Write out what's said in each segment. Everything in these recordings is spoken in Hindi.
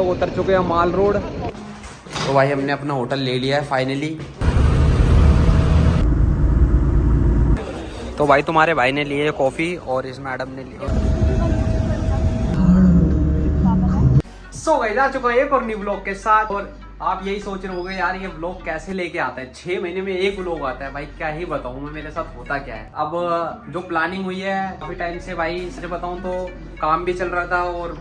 लोग उतर चुके हैं माल रोड। तो भाई हमने अपना होटल ले लिया है फाइनली। तो भाई तुम्हारे भाई ने लिए कॉफ़ी और इस मैडम ने लिए। सो गाइस आ चुका है एक और न्यू व्लॉग के साथ। और आप यही सोच रहे होंगे यार ये व्लॉग कैसे लेके आता है, 6 महीने में एक व्लॉग आता है। भाई क्या ही बताऊं मैं, मेरे साथ होता क्या है। अब जो प्लानिंग हुई है काफी टाइम से, भाई सच बताऊं तो काम भी चल रहा था और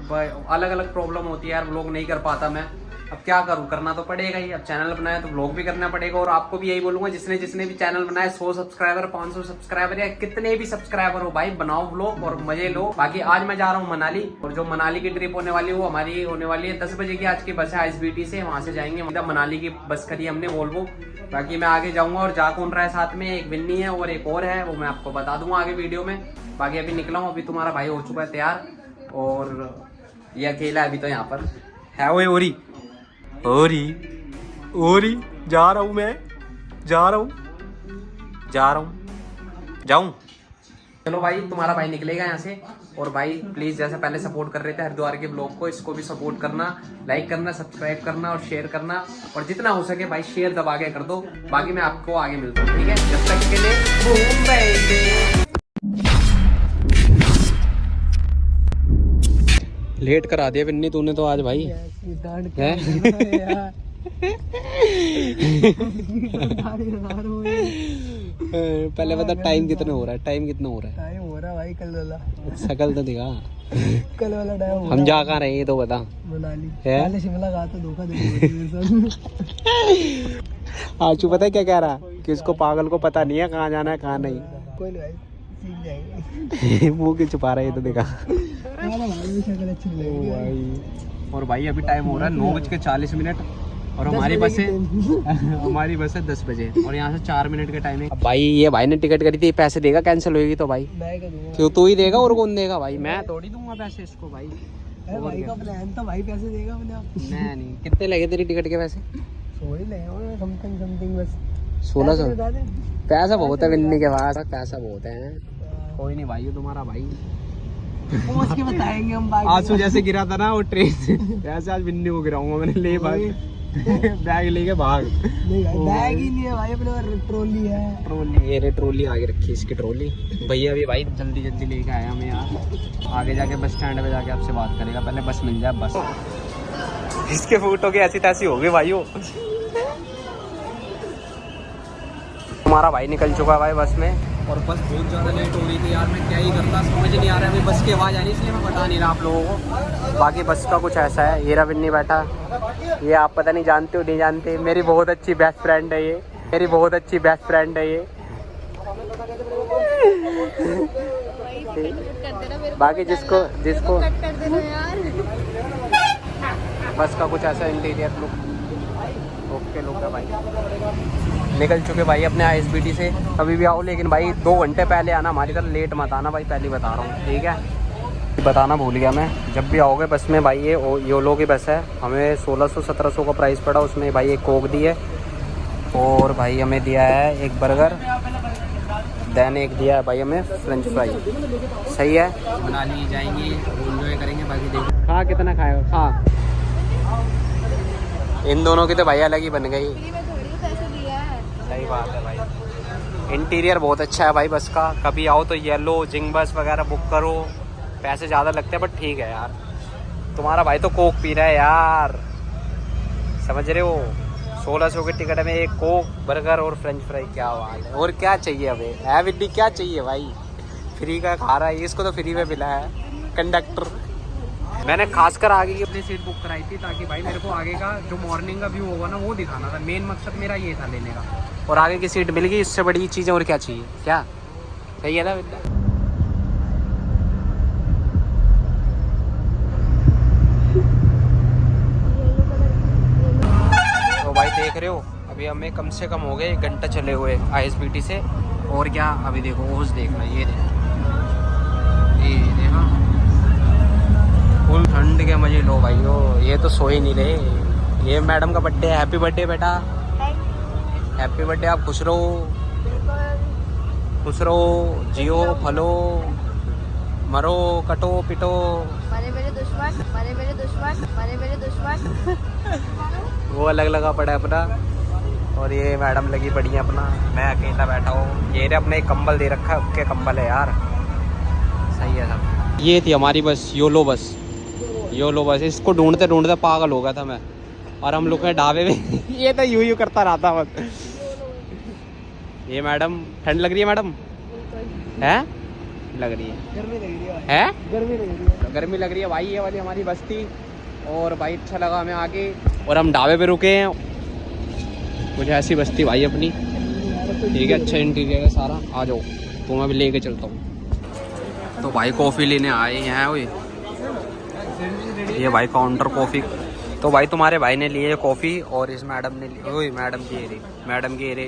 अलग अलग प्रॉब्लम होती है यार, व्लॉग नहीं कर पाता मैं। अब क्या करूं, करना तो पड़ेगा ही। अब चैनल बनाया तो व्लॉग भी करना पड़ेगा। और आपको भी यही बोलूंगा, जिसने भी चैनल बनाया, 100 सब्सक्राइबर 500 सब्सक्राइबर या कितने भी सब्सक्राइबर हो भाई, बनाओ व्लॉग और मजे लो। बाकी आज मैं जा रहा हूँ मनाली, और जो मनाली की ट्रिप होने वाली है वो हमारी होने वाली है 10 बजे की आज की बस है ISBT से, वहां से जाएंगे। मतलब मनाली की बस करी हमने वोल्वो। बाकी मैं आगे जाऊंगा और जा कौन रहा है साथ में, एक विन्नी है और एक और है, वो मैं आपको बता दूंगा आगे वीडियो में। बाकी अभी निकला हूँ, अभी तुम्हारा भाई हो चुका है तैयार और ये अकेला अभी तो यहाँ पर है। वो ओरी जा रहा हूँ मैं, जाऊँ। चलो भाई तुम्हारा भाई निकलेगा यहाँ से। और भाई प्लीज जैसे पहले सपोर्ट कर रहे थे हरिद्वार के ब्लॉग को, इसको भी सपोर्ट करना, लाइक करना, सब्सक्राइब करना और शेयर करना। और जितना हो सके भाई शेयर दबा के कर दो। बाकी मैं आपको आगे मिलता हूँ, ठीक है। जब तक के लिए लेट करा दिया विन्नी तूने तो आज भाई पहले बता टाइम कितना हो रहा है, टाइम हो रहा है भाई कल वाला। सकल तो दिखा कल वाला टाइम। हम जा कहाँ रहे हैं ये तो बता। मनाली है, शिमला गया तो धोखा दे। आचू पता है क्या कह रहा, कि उसको पागल को पता नहीं है कहाँ जाना है कहाँ नहीं। कोई नहीं भाई, सीख जाएंगे। मुँह की छुपा रहा है ये तो देखा। और भाई अभी टाइम हो रहा है 9:40 और हमारी बस है 10 बजे और यहाँ से 4 मिनट का टाइम है। भाई ये भाई ने टिकट करी थी, पैसे देगा कैंसिल होगी तो भाई क्यों तू ही देगा और कौन देगा भाई, मैं थोड़ी दूंगा पैसे इसको भाई। भाई का प्लान तो भाई पैसे देगा मैं नहीं। कितने लगे तेरी टिकट के पैसे? 16 समथिंग बस 1600। पैसा बहुत है विन्नी के पास, पैसा बहुत है। कोई नहीं भाई, तुम्हारा भाई पहुंच के बताएंगे हम। आंसू जैसे गिरा था ना वो ट्रेन से, वैसे आज विन्नी को गिराऊंगा मैंने। ले भाई बैग लेके भाग। नहीं भाई बैग ही नहीं है भाई, अपने ट्रॉली है। ट्रॉली ये रे, ट्रॉली आगे रखी इसकी ट्रॉली। भैया भी भाई जल्दी लेके आया हमें यार। आगे जाके बस स्टैंड पे जाके आपसे बात करेगा, पहले बस मिल जाए। बस इसके फोटो की ऐसी तैसी हो गई भाई। वो हमारा भाई निकल चुका है भाई बस में, और बस बहुत ज़्यादा लेट हो रही थी यार। मैं क्या ही करता समझ नहीं आ रहा है। अभी बस की आवाज़ आ रही है इसलिए मैं बता नहीं रहा आप लोगों को। बाकी बस का कुछ ऐसा है। ये रविन्नी बैठा, ये आप पता नहीं जानते हो नहीं जानते, मेरी बहुत अच्छी बेस्ट फ्रेंड है ये, बाकी जिसको बस का कुछ ऐसा इंटीरियर लुक ओके लुक है भाई। निकल चुके भाई अपने ISBT से। कभी भी आओ लेकिन भाई 2 घंटे पहले आना, हमारी तरह लेट मत आना भाई, पहले बता रहा हूँ ठीक है। बताना भूल गया मैं, जब भी आओगे बस में भाई ये योलो की बस है। हमें 1600-1700 का प्राइस पड़ा। उसमें भाई एक कोक दी है और भाई हमें दिया है एक बर्गर, देन एक दिया है भाई हमें फ्रेंच फ्राई। सही है। मनाली जाएंगे, एंजॉय करेंगे। बाकी देखिए खा कितना खाएगा खा। इन दोनों की तो भाई अलग ही बन गई। सही बात है भाई। इंटीरियर बहुत अच्छा है भाई बस का। कभी आओ तो येलो जिंग बस वगैरह बुक करो, पैसे ज़्यादा लगते हैं बट ठीक है यार। तुम्हारा भाई तो कोक पी रहा है यार, समझ रहे हो। 1600 की टिकट में एक कोक, बर्गर और फ्रेंच फ्राई, क्या बात है। और क्या चाहिए अबे है विड्डी, क्या चाहिए भाई। फ्री का खा रहा है, इसको तो फ्री में मिला है कंडक्टर। मैंने खासकर आगे की अपनी सीट बुक कराई थी ताकि भाई मेरे को आगे का जो मॉर्निंग का व्यू होगा ना वो दिखाना था। मेन मकसद मेरा ये था लेने का, और आगे की सीट मिल गई। इससे बड़ी चीज़ें और क्या चाहिए, क्या सही है ना बेटा। तो भाई देख रहे हो अभी हमें कम से कम हो गए 1 घंटा चले हुए ISBT से। और क्या अभी देखो ओस देखना, ये देखा फुल ठंड के मजे लो भाई। ये तो सो ही नहीं रहे। ये मैडम का बर्थडे है, हैप्पी बर्थडे बेटा, हैप्पी बर्थडे। आप खुश रहो, जियो फलो मरो कटो पिटो। मारे मेरे दुश्मन वो अलग लगा पड़ा है अपना, और ये मैडम लगी पड़ी है अपना, मैं अकेला बैठा हूँ। ये अपने एक कंबल दे रखा है, उसके कंबल है यार, सही है सब। ये थी हमारी बस, योलो बस, योलो बस। इसको ढूंढते ढूंढते पागल हो गया था मैं, और हम लोग के ढाबे में ये तो यूं करता रहा था बस। ये मैडम, ठंड लग रही है मैडम? है लग रही है, गर्मी लग रही है, गर्मी लग रही है, गर्मी लग रही है भाई। ये वाली हमारी बस थी, और भाई अच्छा लगा हमें आके, और हम ढाबे पे रुके हैं। कुछ ऐसी बस थी भाई अपनी, ठीक है, अच्छा इंटीरियर है सारा। आ जाओ, तो मैं भी लेके चलता हूँ। तो भाई कॉफ़ी लेने आए हैं, वही ये भाई काउंटर कॉफ़ी। तो भाई तुम्हारे भाई ने लिए कॉफ़ी, और इस मैडम ने ली, ओए मैडम की रे, मैडम की रे,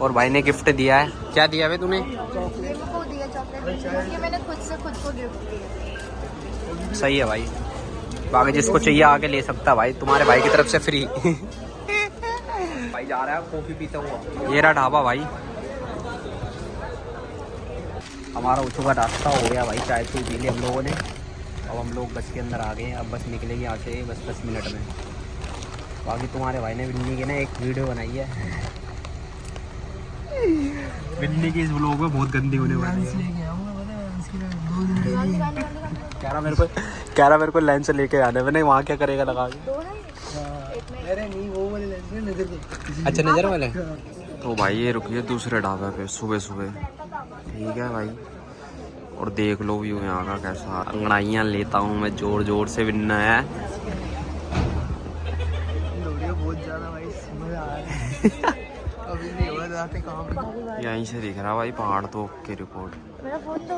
और भाई ने गिफ्ट दिया है। क्या दिया है तूने? चॉकलेट को दिया, चॉकलेट ये मैंने खुद से खुद को गिफ्ट दिया। सही है भाई, बाकी जिसको चाहिए आके ले सकता भाई, तुम्हारे भाई की तरफ से फ्री। भाई जा रहा है कॉफ़ी पीता हुआ। ये रहा ढाबा भाई, हमारा उठो का रास्ता हो गया भाई, चाय चूय पी ली हम लोगों ने। अब हम लोग बस के अंदर आ गए हैं, अब बस निकलेगी यहाँ से बस 10 मिनट में। बाकी तुम्हारे भाई ने बिन्नी की ना एक वीडियो बनाई है, बिन्नी की इस व्लॉग में बहुत गंदी होने वाली है। कह रहा मेरे को लेंस लेके आने, मैंने वहाँ क्या करेगा लगा के? अच्छा नजर वाले। तो भाई ये रुकिए दूसरे ढाबे पे सुबह सुबह, ठीक है भाई, और देख लो व्यू यहाँ का कैसा। अंगड़ाइयाँ लेता हूँ मैं जोर जोर से, बिन्ना है बहुत ज्यादा भाई, मजा आ रहा है। अभी नहीं हो रहा था काम, यहीं से दिख रहा भाई पहाड़। तो ओके रिपोर्ट, मेरा फोन तो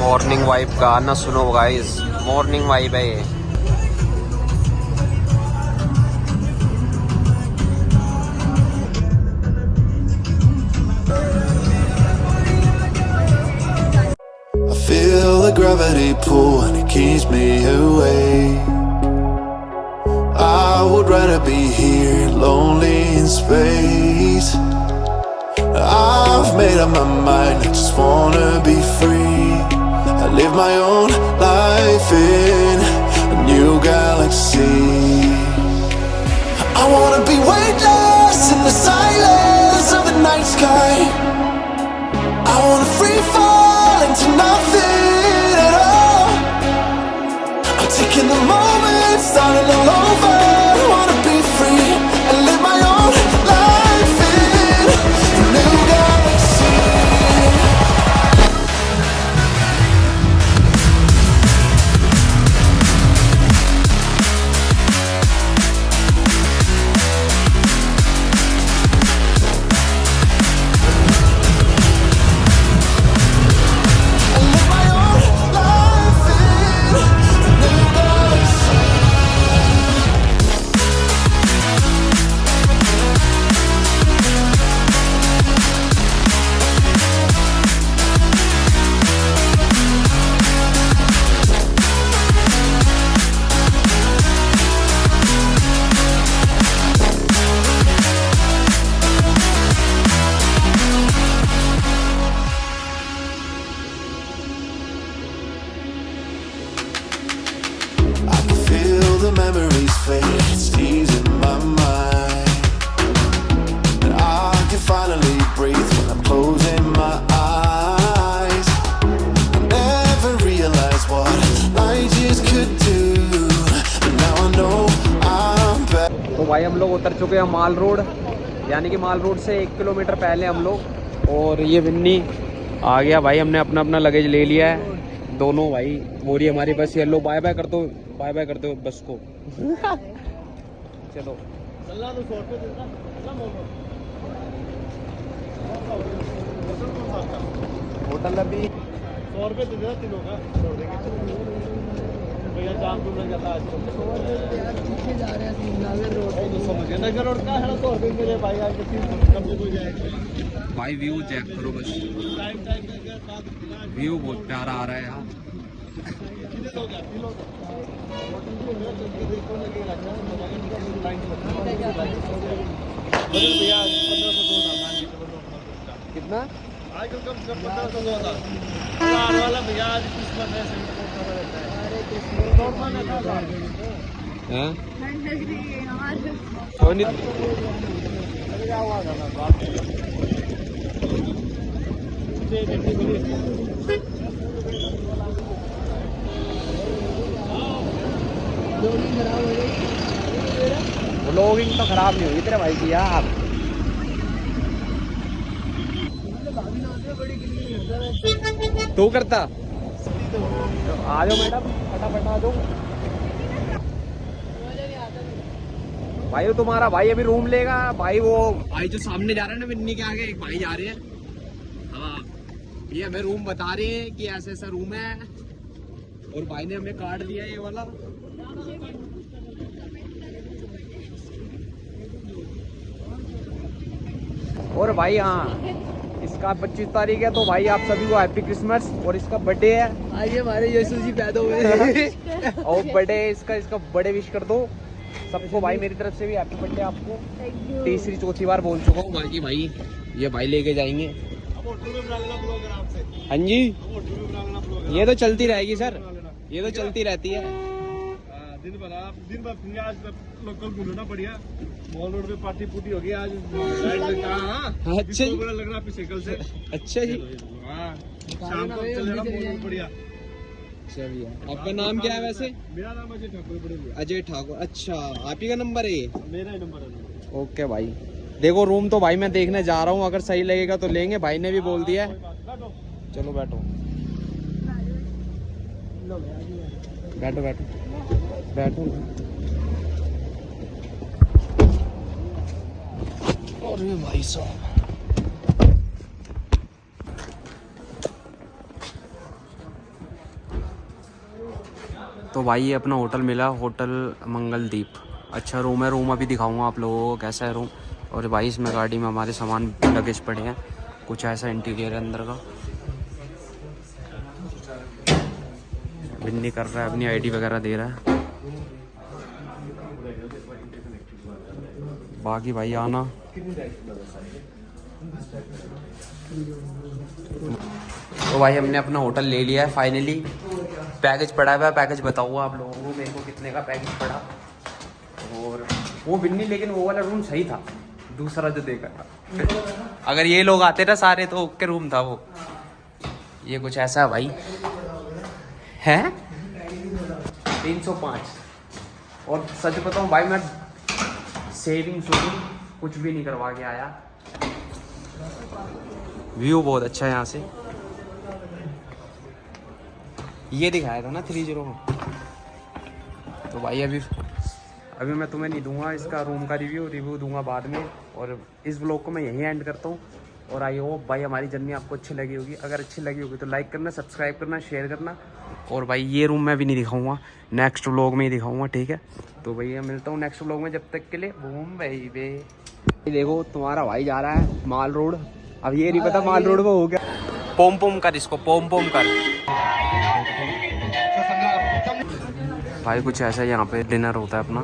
मॉर्निंग वाइब का गाना सुनो गाइस, मॉर्निंग वाइब है ये। Feel the gravity pull and it keeps me away. I would rather be here, lonely in space. I've made up my mind, I just wanna be free. I live my own life in a new galaxy. I wanna be weightless in the silence of the night sky. I wanna free fall into nothing at all. I'm taking the moment, starting all over. I wanna be free and live my own life in a new galaxy. The memories fade, it's easing my mind, and I can finally breathe when I'm closing my eyes. I never realized what I just could do, but now I know I'm back. तो भाई हम लोग उतर चुके हैं माल रोड, यानी कि माल रोड से 1 किलोमीटर पहले हम लोग। और ये बिन्नी आ गया भाई, हमने अपना अपना लगेज ले लिया है दोनों भाई। वो रही हमारी बस येलो, बाय बाय कर दो, बाय बाय कर दो बस को। चलो होटल अभी 100 रुपये दे देना तीनों का, छोड़ देंगे भैया, जाम तुम लग जाता आज। पीछे जा रहे हैं नगर रोड, तो समझ गए नगर रोड का है ना, 100 रुपये मेरे भाई आज के 3 कम हो जाएगा भाई। व्यू चेक करो बस, व्यू बहुत प्यारा आ रहा है यार। कितना आजकल कम से कम 1500 वाला भैया, आज किस्मत है, सही रहता है। हैं? ठंड लग रही है यार। सोनी व्लॉगिंग तो खराब नहीं हुई तेरे भाई की यार। तू करता आ जाओ मैडम, फटाफट आ जाओ। भाई वो तुम्हारा भाई अभी रूम लेगा भाई। वो भाई जो सामने जा रहा है ना विन्नी के आगे, एक भाई जा रहे हैं। हाँ ये हमें रूम बता रहे हैं कि ऐसा ऐसा रूम है, और भाई ने हमें कार्ड दिया ये वाला। और भाई हाँ इसका 25 तारीख है, तो भाई आप सभी को हैप्पी क्रिसमस। और इसका बर्थडे है आज हमारे यीशु जी पैदा हुए हैं। और बर्थडे इसका बर्थडे विश कर दो सबको भाई। मेरी तरफ से भी हैप्पी बर्थडे आपको। तीसरी चौथी बार बोल चुका हूँ। बाकी भाई ये भाई लेके जाएंगे। हाँ जी ये तो चलती रहेगी सर, ये तो चलती रहती है। दिन भर फिर आज लोकल घूमना बढ़िया। मॉल रोड पे पार्टी पुटी हो गई आज। अच्छा जी। बड़ा लग रहा है साइकिल से। अच्छा जी हाँ शाम को चलेगा मॉल रोड बढ़िया। अच्छा भैया आपका नाम क्या है वैसे? मेरा नाम अजय ठाकुर बढ़िया। अजय ठाकुर। अच्छा आप ही का नंबर है ये? मेरा ही नंबर है। ओके भाई देखो रूम तो भाई मैं देखने जा रहा हूँ, अगर सही लगेगा तो लेंगे। भाई ने भी बोल दिया है। चलो बैठो बैठो बैठो बैठो। अरे भाई साहब तो भाई ये अपना होटल मिला, होटल मंगलदीप। अच्छा रूम है, रूम अभी दिखाऊंगा आप लोगों को कैसा है रूम। और भाई इसमें गाड़ी में हमारे सामान लगेज पड़े हैं, कुछ ऐसा इंटीरियर है अंदर का। बिन्नी कर रहा है अपनी आईडी वगैरह दे रहा है। बाकी भाई आना। तो भाई हमने अपना होटल ले लिया है फाइनली। पैकेज पड़ा हुआ है, पैकेज बताऊंगा आप लोगों को मेरे को कितने का पैकेज पड़ा। और वो बिन्नी लेकिन वो वाला रूम सही था, दूसरा जो देखा था। अगर ये लोग आते ना सारे तो ओके रूम था वो। ये कुछ ऐसा है भाई है 305। और सच बताऊं भाई मैं सेविंग कुछ भी नहीं करवा के आया। व्यू बहुत अच्छा है यहाँ से। ये दिखाया था ना 30 में। तो भाई अभी मैं तुम्हें नहीं दूंगा इसका रूम का रिव्यू दूंगा बाद में। और इस ब्लॉग को मैं यहीं एंड करता हूँ। और आई होप भाई हमारी जर्नी आपको अच्छी लगी होगी। अगर अच्छी लगी होगी तो लाइक करना, सब्सक्राइब करना, शेयर करना। और भाई ये रूम मैं भी नहीं दिखाऊंगा, नेक्स्ट व्लॉग में ही दिखाऊंगा, ठीक है। तो भैया मिलता हूँ नेक्स्ट व्लॉग में, जब तक के लिए बूम भाई बे। देखो तुम्हारा भाई जा रहा है माल रोड। अब ये नहीं पता माल रोड में हो गया। पोम पोम कर इसको, पोम पोम कर भाई। कुछ ऐसा यहाँ पे डिनर होता है अपना।